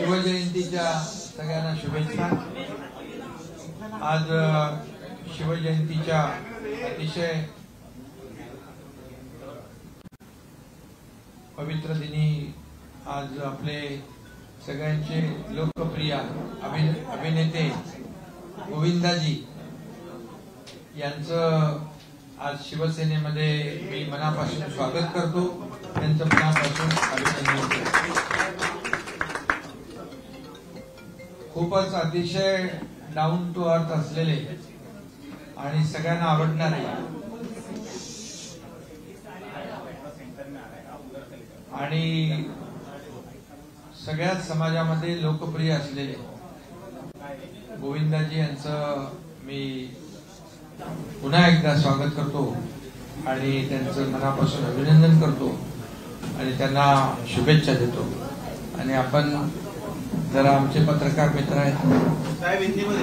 शिवजयंतीच्या सगळ्यांना शुभेच्छा। आज शिवजयंतीच्या अतिशय पवित्र दिनी आज आपले सगळ्यांचे लोकप्रिय अभिनेते गोविंदाजी यांचं आज शिवसेनेमध्ये मी मनापासून स्वागत करतो, त्यांचं मनापासून अभिनंदन करतो। खूपच अतिशय डाऊन टू अर्थ असलेले आणि सगळ्यांना आवडणारे आणि सगळ्याच समाजामध्ये लोकप्रिय असलेले गोविंदाजी यांचं मी पुन्हा एकदा स्वागत करतो आणि त्यांचं मनापासून अभिनंदन करतो आणि त्यांना शुभेच्छा देतो। आणि आपण जरा आमचे पत्रकार मित्र आहेत साहेब हिंदी में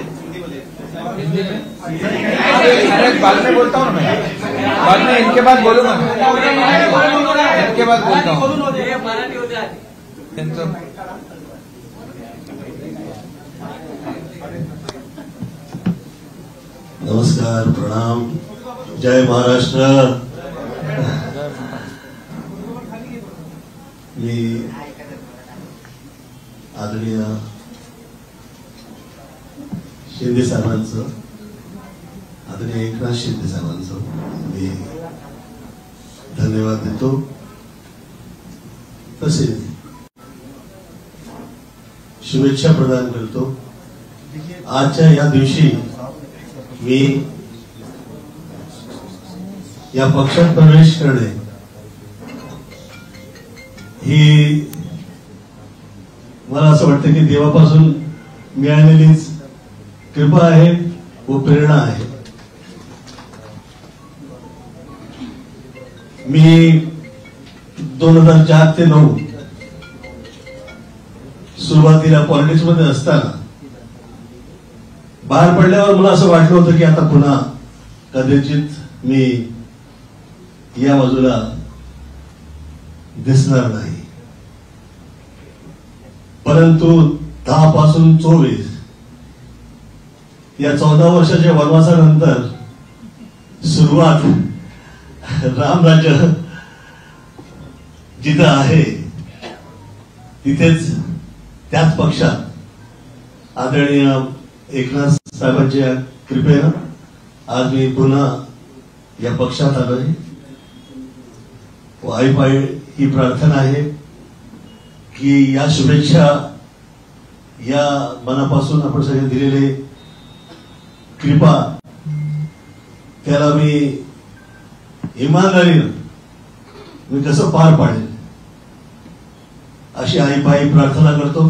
बाद में बोलता हूँ मैं, बाद में इनके बाद बोलूंगा, इनके बाद बोलता हूँ। नमस्कार, प्रणाम, जय महाराष्ट्र। मी आदरणीय शिंदे साहेबांचं, आदरणीय एकनाथ शिंदे साहेबांचं मी धन्यवाद देतो। तसेच शुभेच्छा प्रदान करतो। आजच्या या दिवशी मी या पक्षात प्रवेश करणे ही मला असं वाटतं की देवापासून मिळालेलीच कृपा आहे व प्रेरणा आहे। मी 2004 ते 2009 सुरुवातीला पॉलिटिक्स मध्ये असताना बाहेर पडल्यावर मला असं वाटलं होतं की आता पुन्हा कदाचित मी या बाजूला दिसणार नाही, परंतु 10 पासून 24 या 14 वर्षाच्या वनवासानंतर सुरुवात रामराज्य जिथं आहे तिथेच त्याच पक्षात आदरणीय एकनाथ साहेबांच्या कृपेनं आज मी पुन्हा या पक्षात आलोय। आई पाय ही प्रार्थना आहे की या शुभेच्छा या मनापासून आपण सगळे दिलेले कृपा त्याला मी इमानदारीनं मी कसं पार पाडेल अशी आई पायी प्रार्थना करतो।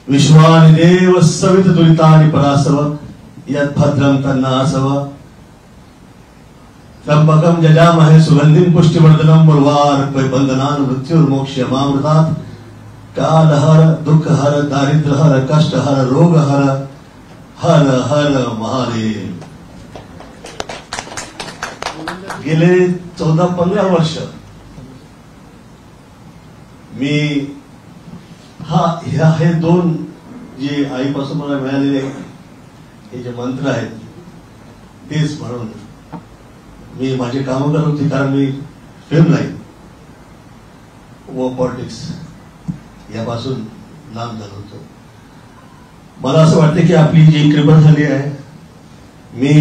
विश्वानि देव सवित दुरितानि परासव यत् भद्रं तन्नासव त्र्यंबकं यजामहे सुगंधिं पुष्टिवर्धनम् उर्वारुकं बन्धनान् मृत्युर्मोक्षमामृतात् कालहर दुःखहर दारिद्र्यहर कष्टहर रोगहर हर हर महादेव। गेले 14-15 वर्ष मी हे दोन जे आईपासून मला मिळालेले हे जे मंत्र आहेत तेच म्हणून मी माझे काम करत होते, कारण मी फिल्म लाईन व पॉलिटिक्स यापासून लांब झालो होतो। मला असं वाटतं की आपली जी कृपा झाली आहे मी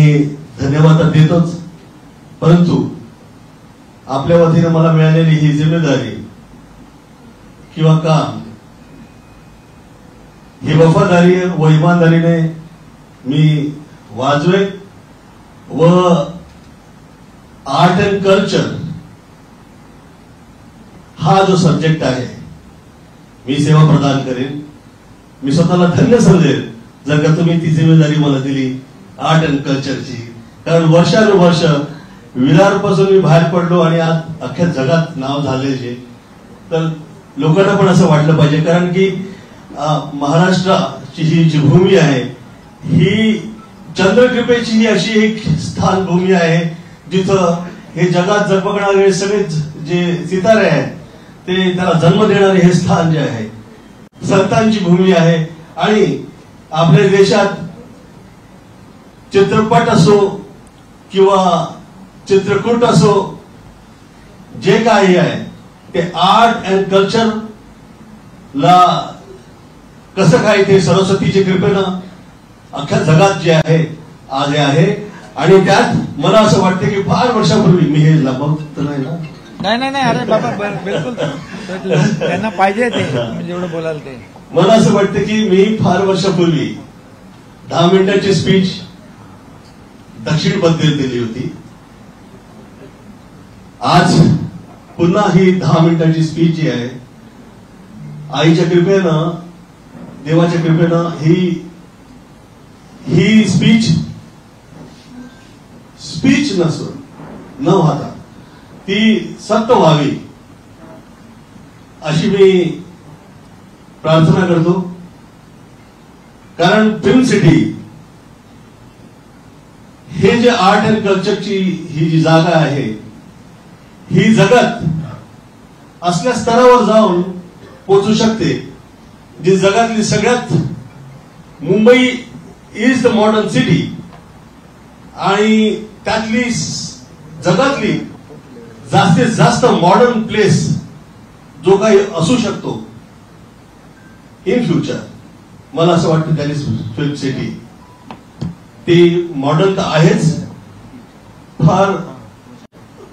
धन्यवाद देतोच, परंतु आपल्या वतीने मला मिळालेली ही जिम्मेदारी किंवा काम ही वफादारी व इमानदारीने मी वाजवे व आर्ट अँड कल्चर हा जो सब्जेक्ट आहे मी सेवा प्रदान करेन। मी स्वतःला धन्य समजेल जर का तुम्ही ती जिम्मेदारी मला दिली आर्ट अँड कल्चरची, कारण वर्षानुवर्ष विरारपासून मी बाहेर पडलो आणि आज अख्ख्या जगात नाव झाले, तर लोकांना पण असं वाटलं पाहिजे, कारण की महाराष्ट्राची ही जी भूमी आहे ही चंद्रकृपेची ही अशी एक स्थान भूमी आहे जिथं हे जगात जगबगणारे सगळे जे सितारे आहेत ते त्याला जन्म देणारे हे स्थान जे आहे संतांची भूमी आहे आणि आपल्या देशात चित्रपट असो किंवा चित्रकूट असो, जे काही आहे ते आर्ट अँड कल्चर ला कसं काय ते सरस्वतीच्या कृपेनं अख्ख्या जगात जे आहे आज आहे. आणि त्यात मला असं वाटतं की फार वर्षापूर्वी मी हे लपवत नाही ना. नाही अरे बाबा बिलकुल त्यांना पाहिजे ते जेवढं बोलाल ते. मला असं वाटतं की मी फार वर्षापूर्वी 10 मिनिटाची स्पीच दक्षिणबद्दल दिली होती. आज पुन्हा ही 10 मिनिटाची स्पीच जी आहे आईच्या कृपेनं, देवाच्या कृपेनं ही स्पीच नसून न व्हाता ती सत्य व्हावी अशी मी प्रार्थना करतो. कारण फिल्म सिटी हे जे आर्ट अँड कल्चरची ही जी जागा आहे ही जगात असल्या स्तरावर जाऊन पोहोचू शकते जी जगातली सगळ्यात. Mumbai is the modern city आणि त्यातली जगातली जास्तीत जास्त मॉडर्न प्लेस जो काही असू शकतो इन फ्युचर, मला असं वाटतं त्याने फिल्म सिटी ती मॉडर्न तर आहेच. फार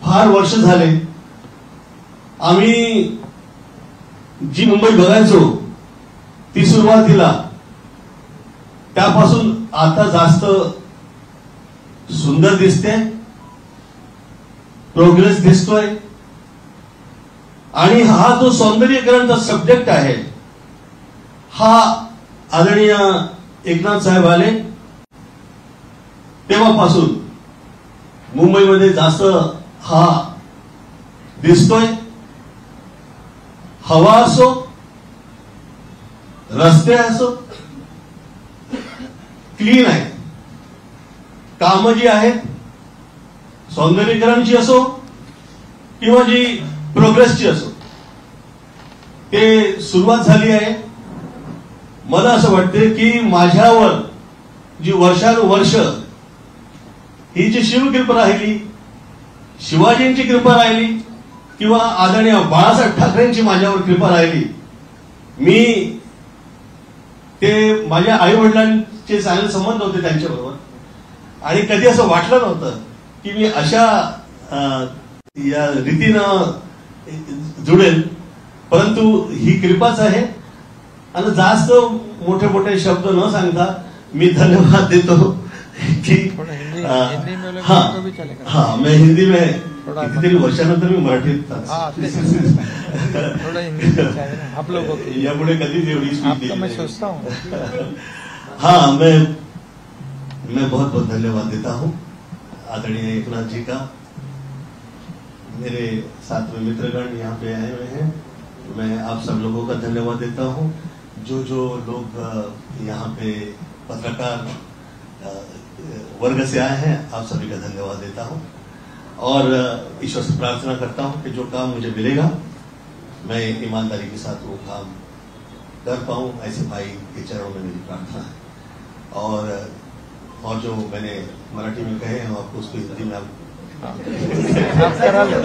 फार वर्ष झाले आम्ही जी मुंबई बघायचो ती सुरुवातीला त्यापासून आता जास्त सुंदर दिसते, प्रोग्रेस दिसतोय. आणि हा जो सौंदर्यीकरणचा सब्जेक्ट आहे हा आदरणीय एकनाथ साहेब आले तेव्हापासून मुंबईमध्ये जास्त हा दिसतोय. हवा असो, रस्ते असो, क्लीन आहे. कामं जी आहेत सौंदर्यीकरणची असो किंवा जी प्रोग्रेसची असो ते सुरुवात झाली आहे. मला असं वाटते की माझ्यावर जी वर्षानुवर्ष ही जी शिवकृपा राहिली, शिवाजींची कृपा राहिली किंवा आदरणीय बाळासाहेब ठाकरेंची माझ्यावर कृपा राहिली, मी ते माझ्या आई वडिलांचे चांगले संबंध होते त्यांच्याबरोबर आणि कधी असं वाटलं नव्हतं की मी अशा या रीतीनं जुडेल. परंतु ही कृपाच आहे. आणि जास्त मोठे मोठे शब्द न सांगता मी धन्यवाद देतो की मैं हिंदी में कितीतरी वर्षानंतर मी मराठीत यामुळे कधीच एवढी स्पीच. हाँ, मैं बहुत बहुत धन्यवाद देता हूँ आदरणीय एकनाथ जी का. मेरे साथ में मित्रगण यहाँ पे आए हुए हैं, मैं आप सब लोगों का धन्यवाद देता हूँ. जो लोग यहाँ पे पत्रकार वर्ग से आए हैं आप सभी का धन्यवाद देता हूँ और ईश्वर से प्रार्थना करता हूँ कि जो काम मुझे मिलेगा मैं ईमानदारी के साथ वो काम कर पाऊँ. ऐसे भाई के चरणों में मेरी प्रार्थना है. और जो मैंने मराठी में कहे हैं आपको उसको हिंदी में आप करा लो.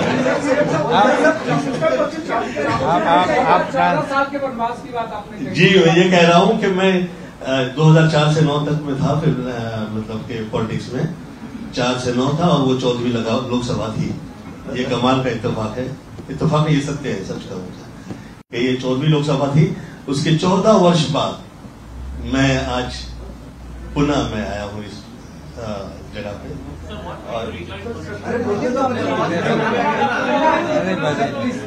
जी, मैं ये कह रहा हूँ कि मैं 2004 से 9 तक में था, फिर मतलब के पॉलिटिक्स में 4 से 9 था और वो 14वीं लोकसभा थी. ये कमाल का इत्तेफाक है. इत्तेफाक ये सत्य है, सच कहूँगा कि ये 14वीं लोकसभा थी. उसके 14 वर्ष बाद मैं आज पुनः मैं आया हूँ इस जगह पे और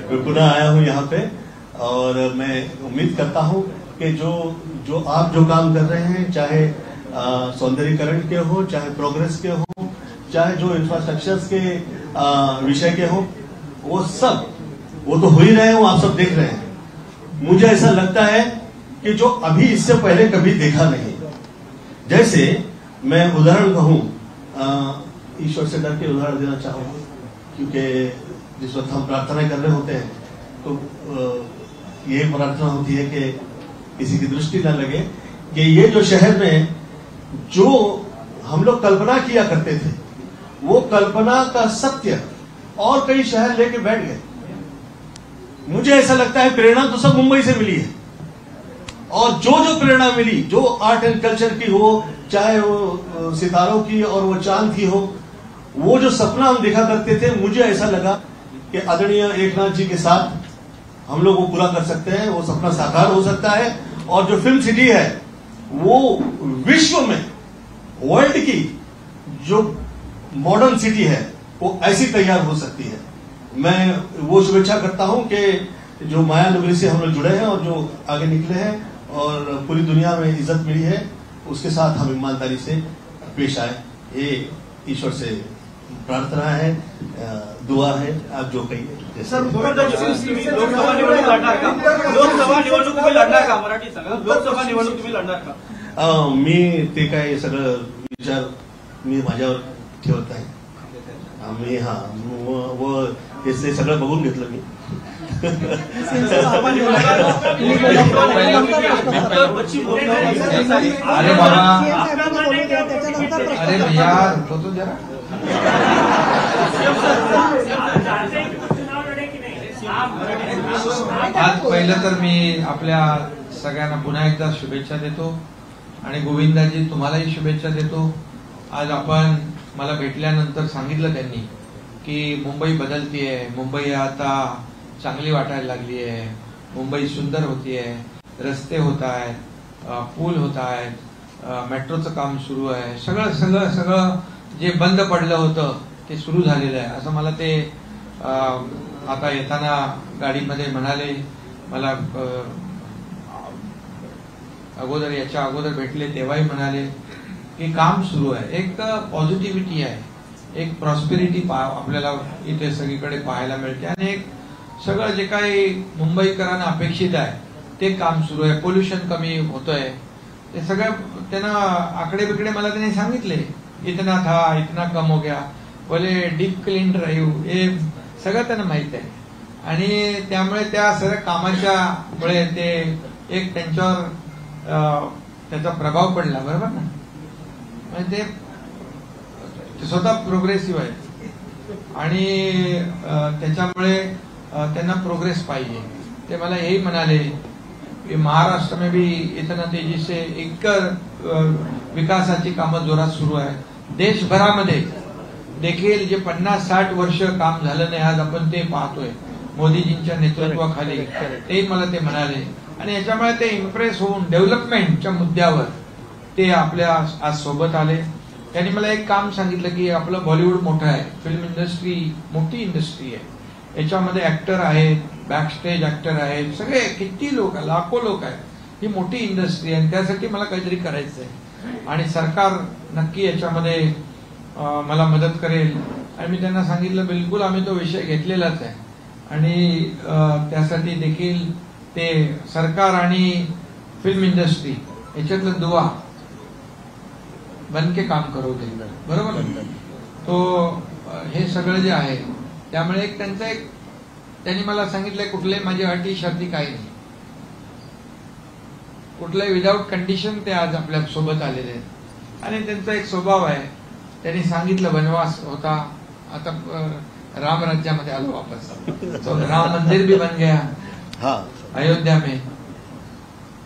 मैं पुनः आया हूँ यहाँ पे. और मैं उम्मीद करता हूँ कि जो आप जो काम कर रहे हैं, चाहे सौंदर्यीकरण के हो, चाहे प्रोग्रेस के हो, चाहे जो इंफ्रास्ट्रक्चर्स के विषय के हो, वो तो हो ही रहे हो, आप सब देख रहे हैं. मुझे ऐसा लगता है कि जो अभी इससे पहले कभी देखा नहीं. जैसे मैं उदाहरण कहूं, ईश्वर से डर के उदाहरण देना चाहूंगा, क्योंकि जिस वक्त हम प्रार्थना कर रहे होते हैं तो यही प्रार्थना होती है कि किसी की दृष्टि न लगे कि ये जो शहर में जो हम लोग कल्पना किया करते थे वो कल्पना का सत्य और कई शहर लेके बैठ गए। मुझे ऐसा लगता है प्रेरणा तो सब मुंबई से मिली है, और जो जो प्रेरणा मिली, जो आर्ट एंड कल्चर की हो, चाहे वो सितारों की और वो चांद की हो, वो जो सपना हम देखा करते थे, मुझे ऐसा लगा कि आदरणीय एकनाथ जी के साथ हम लोग वो पूरा कर सकते हैं, वो सपना साकार हो सकता है। और जो फिल्म सिटी है वो विश्व में, वर्ल्ड की जो मॉडर्न सिटी है वो ऐसी तैयार हो सकती है। मैं वो शुभेच्छा करता हूं कि जो माया नगरी से हम लोग जुड़े हैं और जो आगे निकले हैं और पूरी दुनिया में इज्जत मिली है, उसके साथ हम ईमानदारी से पेश आए। ये ईश्वर से प्रार्थना है, दुआ है, आप जो कहिए। सर, लोकसभा निवडणूक लढणार का? लोकसभा निवडणूक तुम्ही लढणार का? मराठी सांगा, लोकसभा निवडणूक तुम्ही लढणार का? मी ते काय सगळं विचार मी माझ्यावर ठेवत आहे। मी व ते सगळं बघून घेतलं मी। अरे बाबा, अरे भैया रुको तो जरा। आज पहिलं तर मी आपल्या सगळ्यांना पुन्हा एकदा शुभेच्छा देतो आणि गोविंदाजी तुम्हालाही शुभेच्छा देतो। आज आपण मला भेटल्यानंतर सांगितलं त्यांनी की मुंबई बदलतीये, मुंबई आता चांगली वाटायला लागली आहे, मुंबई सुंदर होतीये, रस्ते होत आहेत, पूल होत आहेत, मेट्रोचं काम सुरू आहे, सगळं सगळं सगळं जे बंद पडलं होतं ते सुरू झालेलं आहे असं मला ते आता येताना गाडीमध्ये म्हणाले। मला अगोदर याच्या अगोदर भेटले तेव्हाही म्हणाले की काम सुरू आहे, एक पॉझिटिव्हिटी आहे, एक प्रॉस्पेरिटी आपल्याला इथे सगळीकडे पाहायला मिळते आणि एक सगळं जे काही मुंबईकरांना अपेक्षित आहे ते काम सुरू आहे। पोल्युशन कमी होतंय, ते सगळं त्यांना आकडे बिकडे मला त्यांनी सांगितले, इतना था इतना कम हो गया, बोले डीप क्लीन ड्राईव्ह, हे सगळं त्यांना माहित आहे आणि त्यामुळे त्या सगळ्या कामाच्या मुळे ते एक त्यांच्यावर त्याचा प्रभाव पडला, बरोबर ना? म्हणजे ते स्वतः प्रोग्रेसिव्ह आहे आणि त्याच्यामुळे त्यांना प्रोग्रेस पाहिजे। ते मला यही म्हणाले कि महाराष्ट्र में भी इतना तेजी से एक विकासाची कामं जोरात सुरू आहे। देशभरामध्ये देखील जे 50-60 वर्ष काम झालं नाही आज आपण ते पाहतोय मोदीजींच्या नेतृत्वाखाली, ते मला ते म्हणाले आणि याच्यामुळे ते इम्प्रेस होऊन डेव्हलपमेंटच्या मुद्द्यावर ते आपल्या आज सोबत आले। त्यांनी मला एक काम सांगितलं की आपलं बॉलिवूड मोठं आहे, फिल्म इंडस्ट्री मोठी इंडस्ट्री आहे, याच्यामध्ये ऍक्टर आहेत, बॅकस्टेज ऍक्टर आहेत, सगळे किती लोक, लाखो लोक आहेत, ही मोठी इंडस्ट्री आहे आणि त्यासाठी मला काहीतरी करायचं आहे आणि सरकार नक्की याच्यामध्ये मला मदत करेल। आणि मी त्यांना सांगितलं बिलकुल आम्ही तो विषय घेतलेलाच आहे आणि त्यासाठी देखील ते सरकार आणि फिल्म इंडस्ट्री याच्यातलं दुवा बनके काम करू दे, बरोबर? तो हे सगळं जे आहे त्यामुळे एक त्यांचा एक त्यांनी मला सांगितलंय कुठले माझी अटी शर्ती काही नाही, कुठल्याही विदाऊट कंडिशन ते आज आपल्या सोबत आलेले आहेत आणि त्यांचा एक स्वभाव आहे। त्यांनी सांगितलं वनवास होता, आता राम राज्यामध्ये आलो वापस, तो राम मंदिर भी बन गया अयोध्या में,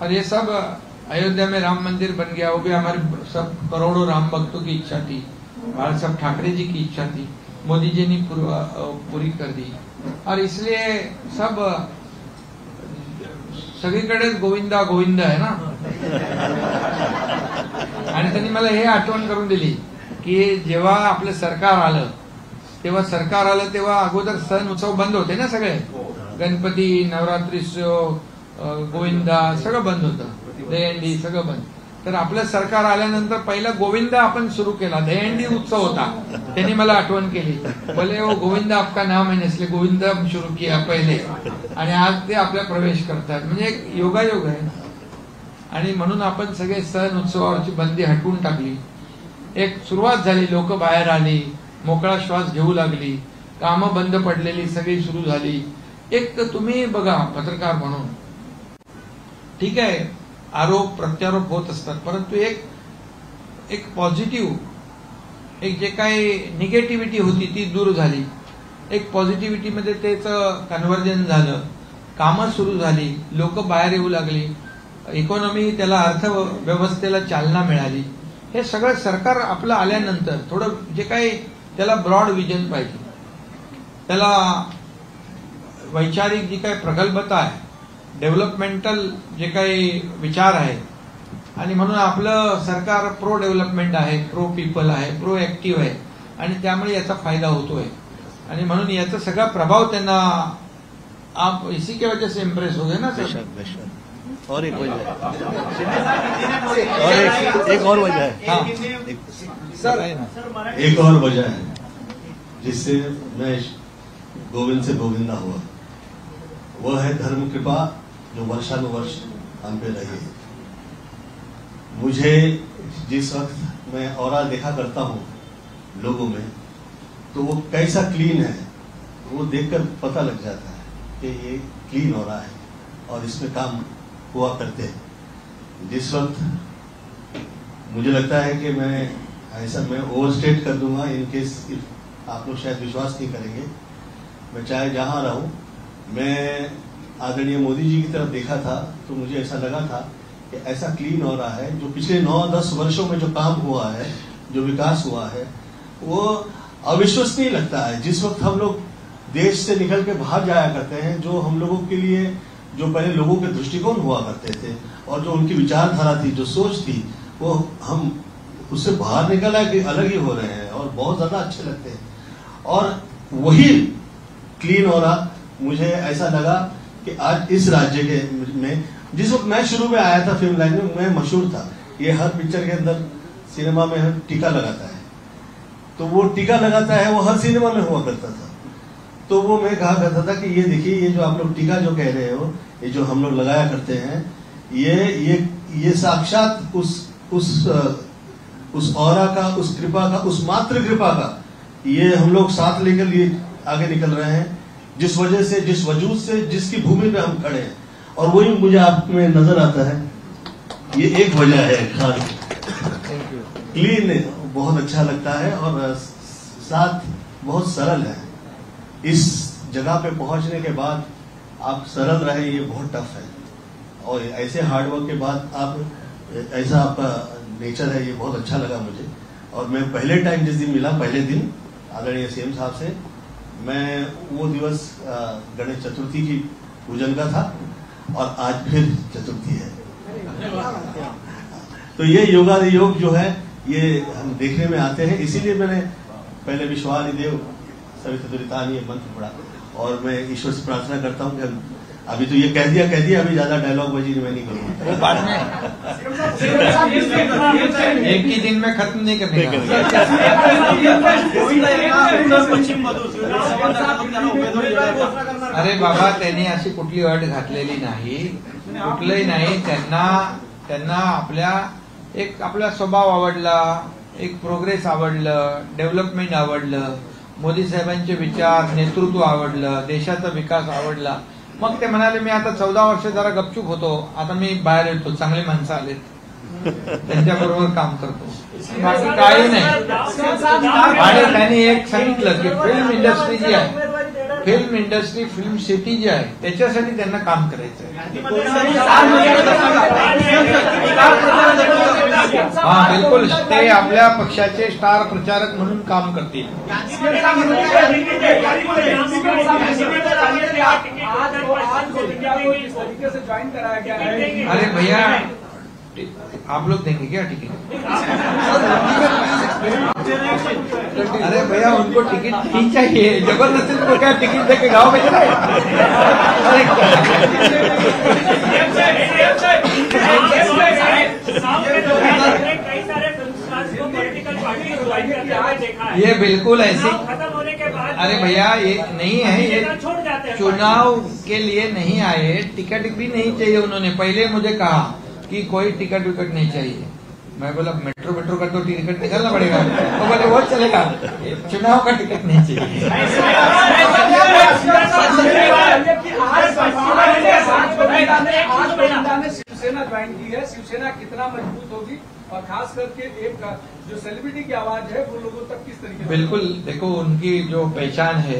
और ये सब अयोध्या में राम मंदिर बन गया, वो भी हमारे सब करोड़ों राम भक्तों की इच्छा थी, बाला साहब ठाकरे जी की इच्छा थी, मोदी जी ने पूरी कर दी और इसलिए सब सगळीकडेच गोविंदा गोविंदा आहे ना। आणि त्यांनी मला हे आठवण करून दिली की जेव्हा आपलं सरकार आलं तेव्हा अगोदर सण उत्सव बंद होते ना, सगळे गणपती, नवरात्रीत्सव, गोविंदा सगळं बंद होतं, दहीहंडी सगळं बंद। तर आपलं सरकार आल्यानंतर पहिला गोविंदा आपण सुरू केला, दहीहंडी उत्सव होता। त्यांनी मला आठवण केली, बोले वो गोविंदा आपका नाम है इसलिए गोविंदा सुरू किया पहिले आणि आज ते आपल्या प्रवेश करतात, म्हणजे एक योगायोग आहे। आणि म्हणून आपण सगळे सण उत्सवावरची बंदी हटवून टाकली, एक सुरुवात झाली, लोक बाहेर आली, मोकळा श्वास घेऊ लागली, कामं बंद पडलेली सगळी सुरू झाली। एक तर तुम्ही बघा पत्रकार म्हणून, ठीक आहे आरोप प्रत्यारोप होत असतात, परंतु एक पॉझिटिव्ह एक जे काही निगेटिव्हिटी होती ती दूर झाली. एक पॉझिटिव्हिटीमध्ये त्याचं कन्व्हर्जन झालं, कामं सुरू झाली, लोक बाहेर येऊ लागली, इकॉनॉमी त्याला अर्थव्यवस्थेला चालना मिळाली. हे सगळं सरकार आपलं आल्यानंतर थोडं जे काही त्याला ब्रॉड विजन पाहिजे, त्याला वैचारिक जी काही प्रगल्भता आहे, डेव्हलपमेंटल जे काही विचार आहेत, आणि म्हणून आपलं सरकार प्रो डेव्हलपमेंट आहे, प्रो पीपल आहे, प्रो ऍक्टिव्ह आहे, आणि त्यामुळे याचा फायदा होतोय. आणि म्हणून याचा सगळा प्रभाव त्यांना आप इसी के वजह से इम्प्रेस हो गए ना सर. और एक वजह है, और एक और वजह है. हाँ सर, एक और वजह है जिससे मैं गोविंद से गोविंदा हुआ, वह है धर्म कृपा जो वर्षानुवर्ष हम पे रही है. मुझे जिस वक्त मैं औरा देखा करता हूँ लोगों में, तो वो कैसा क्लीन है वो देखकर पता लग जाता है कि ये क्लीन हो रहा है और इसमें काम हुआ करते हैं. जिस वक्त मुझे लगता है कि मैं ओवरस्टेट कर दूंगा, इन केस आप लोग शायद विश्वास नहीं करेंगे, मैं चाहे जहां रहूं, मैं आदरणीय मोदी जी की तरफ देखा था तो मुझे ऐसा लगा था कि ऐसा क्लीन हो रहा है. जो पिछले 9-10 वर्षों में जो काम हुआ है, जो विकास हुआ है, वो अविश्वसनीय लगता है. जिस वक्त हम लोग देश से निकल के बाहर जाया करते हैं, जो हम लोगों के लिए जो पहले लोगों के दृष्टिकोण हुआ करते थे और जो उनकी विचारधारा थी, जो सोच थी, वो हम उससे बाहर निकल आए कि अलग ही हो रहे हैं और बहुत ज्यादा अच्छे लगते हैं. और वही क्लीन हो रहा मुझे ऐसा लगा कि आज इस राज्य के में, जिस वक्त मैं शुरू में आया था फिल्म लाइन में, मैं मशहूर था, ये हर पिक्चर के अंदर सिनेमा में टीका लगाता है, तो वो टीका लगाता है वो हर सिनेमा में हुआ करता था. तो वो मैं कहा करता था कि ये देखिए, ये जो आप लोग टीका जो कह रहे हो, ये जो हम लोग लगाया करते हैं, ये साक्षात उस औरा का, उस कृपा का, उस मात्र कृपा का ये हम लोग साथ लेकर ये आगे निकल रहे हैं, जिस वजह से, जिस वजूद से, जिसकी भूमि पे हम खड़े हैं. और वही मुझे आप में नजर आता है. ये एक वजह है. क्लीन बहुत अच्छा लगता है और साथ बहुत सरल है. इस जगह पे पहुंचने के बाद आप सरल रहे, ये बहुत टफ है. और ऐसे हार्डवर्क के बाद आप ऐसा आपका नेचर है, ये बहुत अच्छा लगा मुझे. और मैं पहले टाइम जिस दिन मिला, पहले दिन आदरणीय सीएम साहब से, मैं वो दिवस गणेश चतुर्थी की पूजन का था और आज फिर चतुर्थी है. तो ये योगादि योग जो है ये हम देखने में आते हैं. इसीलिए मैंने पहले विश्वानि देव सवितुरितानि ये मंत्र पढ़ा और मैं ईश्वर से प्रार्थना करता हूँ कि अभी तो ये कह दिया, अभी ज्यादा डायलॉग बजी मैं नहीं करूँगा. बाद में एक ही दिन में खत्म नहीं करने का. अरे बाबा, त्यांनी अशी कुठली अट घातलेली नाही, कुठलंही नाही. त्यांना आपला स्वभाव आवडला, एक प्रोग्रेस आवडलं, डेव्हलपमेंट आवडलं, मोदी साहेबांचे विचार, नेतृत्व आवडलं, देशाचा विकास आवडला. मग ते म्हणाले मी आता 14 वर्ष जरा गपचूप होतो, आता मी बाहेर येतो, चांगले माणसं आलेत, त्यांच्याबरोबर काम करतो, बाकी काही नाही. आणि त्यांनी एक सांगितलं की फिल्म इंडस्ट्री जी आहे, फिल्म इंडस्ट्री, फिल्म सिटी जी आहे, त्याच्यासाठी त्यांना काम करायचं आहे. हा बिलकुल, ते आपल्या पक्षाचे स्टार प्रचारक म्हणून काम करतील. अरे भैया, आप लोग देंगे क्या टिकट? अरे भैया, उनको टिकट नहीं चाहिए, जबरदस्ती उनको क्या टिकट देके गाँव में चलाए? ये बिल्कुल ऐसी, अरे भैया ये नहीं है, ये चुनाव के लिए नहीं आए, टिकट भी नहीं चाहिए. उन्होंने पहले मुझे कहा कि कोई टिकट विकट नहीं चाहिए. मैं बोला मेट्रो का तो टिकट निकालना पड़ेगा, तो बोले वो चलेगा, चुनाव का टिकट नहीं चाहिए. शिवसेना ज्वाइन की है, खास करके एक जो सेलिब्रिटी की आवाज है वो लोगों तक किस तरीके से? बिल्कुल, देखो उनकी जो पहचान है,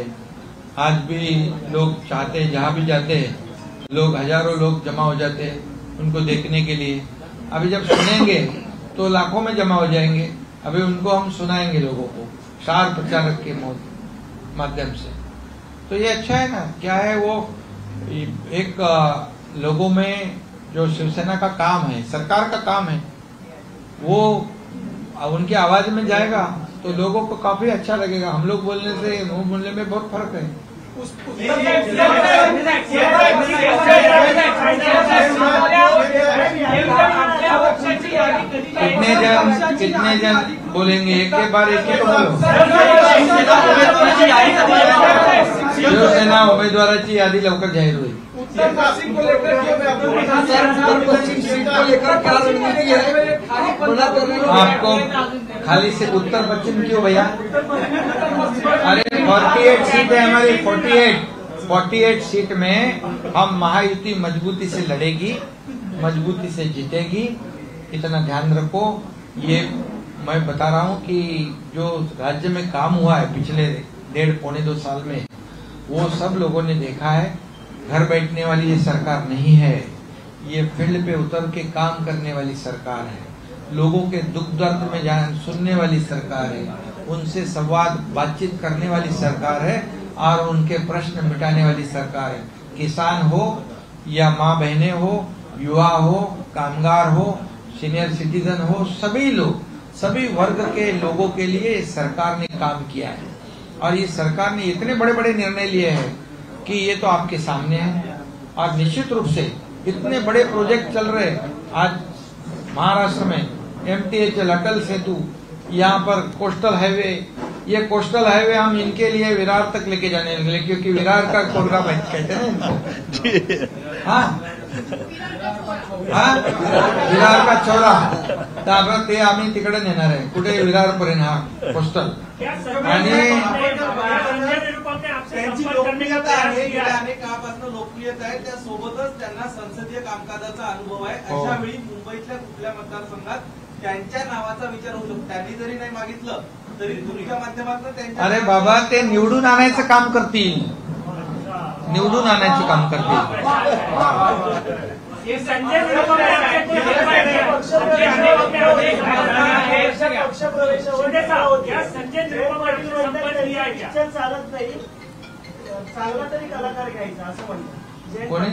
आज भी लोग चाहते हैं, जहाँ भी जाते हैं लोग हजारों लोग जमा हो जाते हैं उनको देखने के लिए। अभी जब सुनेंगे तो लाखों में जमा हो जाएंगे। अभी उनको हम सुनाएंगे लोगों को स्टार प्रचारक के माध्यम से। तो ये अच्छा है ना। क्या है वो एक लोगों में जो शिवसेना का काम है, सरकार का काम है, वो उनकी आवाज में जाएगा तो लोगों को काफी अच्छा लगेगा। हम लोग बोलने से वो बोलने में बहुत फर्क है। कितने जन बोलेंगे एक के बार एक ही बोलो। शिवसेना उमेदवाराची यादी लवकर जाहीर होईल। उत्तर पश्चिम को लेकर क्या रणनीति है? आपको खाली से उत्तर पश्चिम क्यों भैया? अरे 48 सीट है हमारी, 48 सीट में हम महायुति मजबूती से लड़ेगी, मजबूती से जीतेगी, इतना ध्यान रखो। ये मैं बता रहा हूँ कि जो राज्य में काम हुआ है पिछले 1.5-2 साल में, वो सब लोगों ने देखा है। घर बैठने वाली ये सरकार नहीं है, ये फील्ड पे उतर के काम करने वाली सरकार है। लोगों के दुख दर्द में सुनने वाली सरकार है, उनसे संवाद बातचीत करने वाली सरकार है और उनके प्रश्न मिटाने वाली सरकार है। किसान हो या माँ बहनें हो, युवा हो, कामगार हो, सीनियर सिटीजन हो, सभी लोग, सभी वर्ग के लोगों के लिए सरकार ने काम किया है। और ये सरकार ने इतने बड़े बड़े निर्णय लिए हैं कि ये तो आपके सामने है। और निश्चित रूप से इतने बड़े प्रोजेक्ट चल रहे हैं। आज महाराष्ट्र में MTHL अटल सेतु, यहाँ पर कोस्टल हाईवे, ये कोस्टल हाईवे हम इनके लिए विरार तक लेके जाने लगे, क्योंकि विरार का कोलरा कहते हैं इनको। हाँ हाँ, विरार का चौरा त्यावर ते आम्ही तिकडे नेणार आहे, कुठे विरारपर्यंत हा कोस्टल। आणि त्यांची लोकप्रियता आहे, गेल्या अनेक काळापासून लोकप्रियता आहे, त्यासोबतच त्यांना संसदीय कामकाजाचा अनुभव आहे। अशा वेळी मुंबईतल्या कुठल्या मतदारसंघात त्यांच्या नावाचा विचार होऊ शकतो? त्यांनी जरी नाही मागितलं तरी तुमच्या माध्यमातून त्यांच्या। अरे बाबा, ते निवडून आणायचं काम करतील, निवडून आणायचं काम करतील। संजय चालत नाही, चांगला तरी कलाकार घ्यायचा असं म्हणतात। कोणी?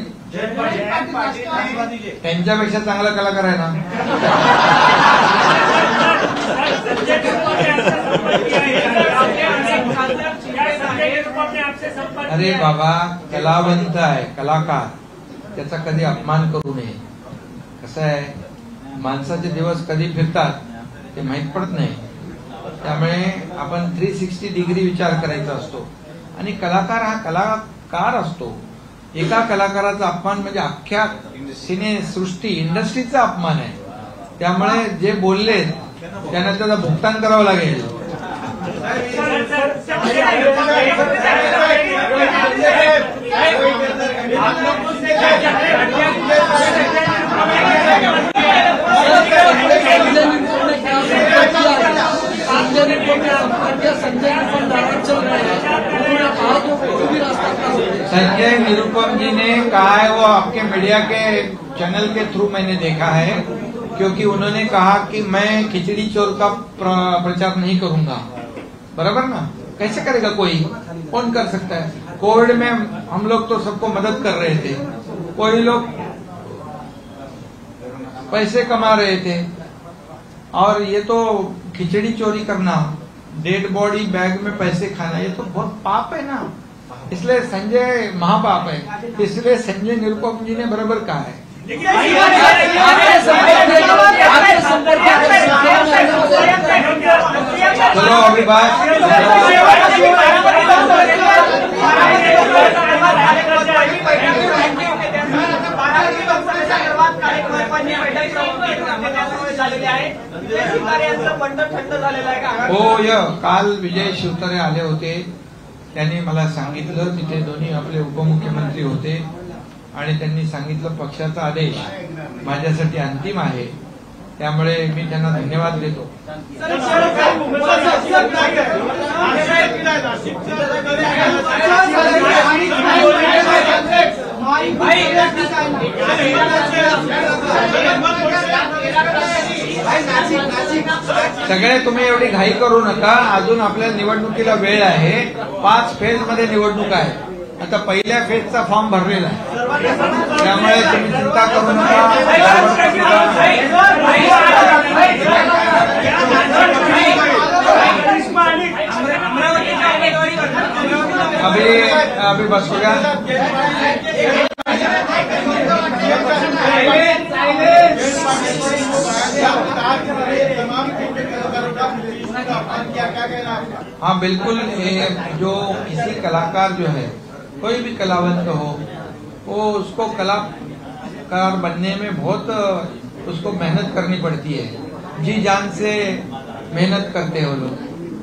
त्यांच्यापेक्षा चांगला कलाकार आहे ना। अरे बाबा, कलावंत आहे, कलाकार, त्याचा कधी अपमान करू नये। कसं आहे, माणसाचे दिवस कधी फिरतात ते माहित पडत नाही, त्यामुळे आपण 360 डिग्री विचार करायचा असतो। आणि कलाकार हा कलाकार असतो। एका कलाकाराचा अपमान म्हणजे अख्ख्या सिने सृष्टी इंडस्ट्रीचा अपमान आहे। त्यामुळे जे बोलले त्यांना त्याचा भुगतान करावं लागेल। संजय निरुपम जी ने कहा है, वो आपके मीडिया के चैनल के थ्रू मैंने देखा है, क्योंकि उन्होंने कहा कि मैं खिचड़ी चोर का प्रचार नहीं करूंगा। बराबर ना? कैसे करेगा कोई? कौन कर सकता है? कोविड में हम लोग तो सबको मदद कर रहे थे, कोई लोग पैसे कमा रहे थे, और ये तो खिचड़ी चोरी करना, डेड बॉडी बैग में पैसे खाना, ये तो बहुत पाप है ना। इसलिए संजय महापाप है। इसलिए संजय निरुपम जी ने बराबर कहा है। चलो अभी बात हो य काल विजय शिवतारे आले होते, त्यांनी मला सांगितलं, तिथे दोन्ही आपले उपमुख्यमंत्री होते आणि त्यांनी सांगितलं पक्षाचा आदेश माझ्यासाठी अंतिम आहे त्यामुळे मी त्यांना धन्यवाद देतो. सगळे तुम्ही एवढी घाई करू नका. अजून आपल्या निवडणुकीला वेळ आहे. 5 फेजमध्ये निवडणूक आहे. आता पहिल्या फेजचा फॉर्म भरलेला आहे, त्यामुळे तुम्ही चिंता करू नका. अभी बस हो गया. हाँ बिल्कुल, जो किसी कलाकार जो है, कोई भी कलावंत हो, वो उसको कलाकार बनने में बहुत उसको मेहनत करनी पड़ती है. जी जान से मेहनत करते हैं वो लोग.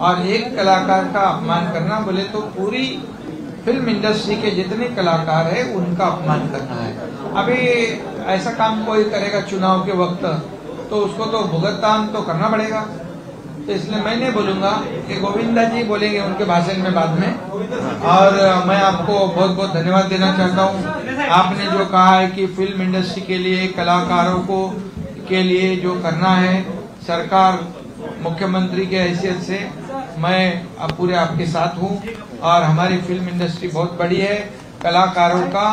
और एक कलाकार का अपमान करना बोले तो पूरी फिल्म इंडस्ट्री के जितने कलाकार है उनका अपमान करना है. अभी ऐसा काम कोई करेगा चुनाव के वक्त तो उसको तो भुगतान तो करना पड़ेगा. तो इसलिए मैं नहीं बोलूंगा कि गोविंदा जी बोलेंगे उनके भाषण में बाद में. और मैं आपको बहुत बहुत धन्यवाद देना चाहता हूं. आपने जो कहा है कि फिल्म इंडस्ट्री के लिए कलाकारों को के लिए जो करना है, सरकार मुख्यमंत्री के हैसियत से मैं अब पूरे आपके साथ हूं. और हमारी फिल्म इंडस्ट्री बहुत बड़ी है, कलाकारों का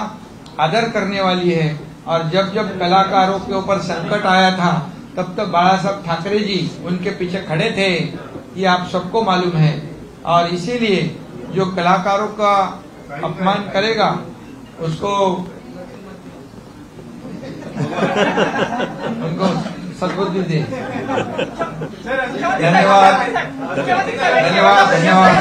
आदर करने वाली है. और जब जब कलाकारों के ऊपर संकट आया था तब तक बाला साहब ठाकरे जी उनके पीछे खड़े थे, ये आप सबको मालूम है. और इसीलिए जो कलाकारों का अपमान करेगा उसको उनको सद्बुद्धि दे. धन्यवाद धन्यवाद धन्यवाद.